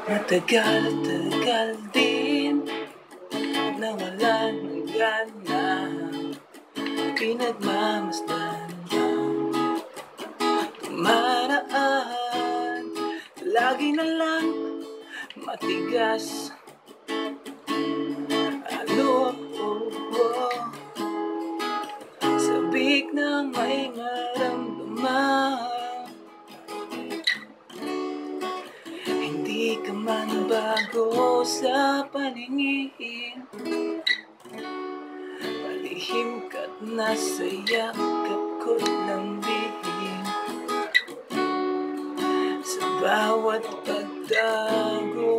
Matagal-tagal din nawalan ng gana, pinagmamasdan ang tumaraan. Lagi na lang matigas sabik na may maramdaman. Hindi ka man bago sa paningin, palihim ka't nasa yakap ko ng bihim. Sa bawat pagdago,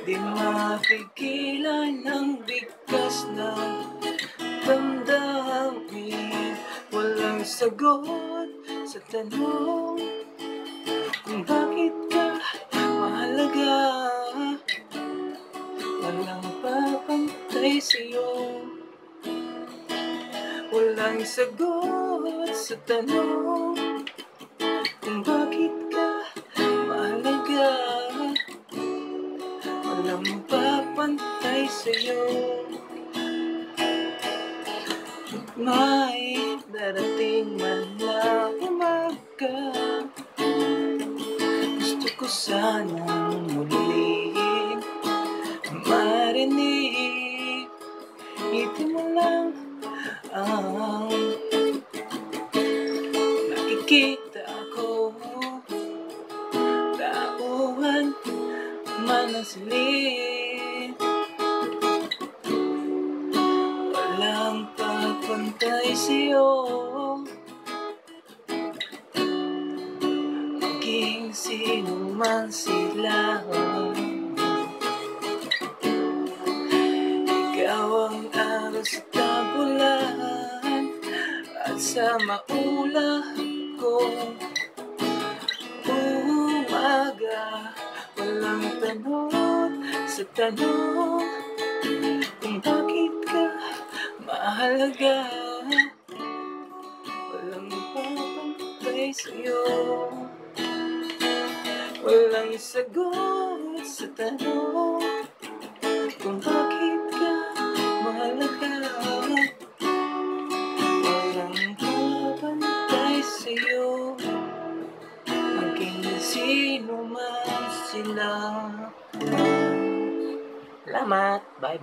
di mapigilan ang bigkas na damdamin. Walang sagot sa tanong kung bakit ka mahalaga. Walang papantay sa'yo. Walang sagot sa tanong kung bakit ka mahalaga. Walang papantay sa'yo. May darating man na umaga, gusto ko sanang muling marinig ngiti mo lang ang nakikita ko. Tauhan man ang silid, walang papantay sa'yo. Maging sino man sila, ikaw ang araw sa tagulan at sa maula kong umaga. Walang tanong sa tanong kung bakit ka mahalaga. Walang papantay sa'yo. Walang sagot sa tanong kung bakit ka mahalaga. Walang papantay sa'yo, maging sino man sila. Salamat, bye.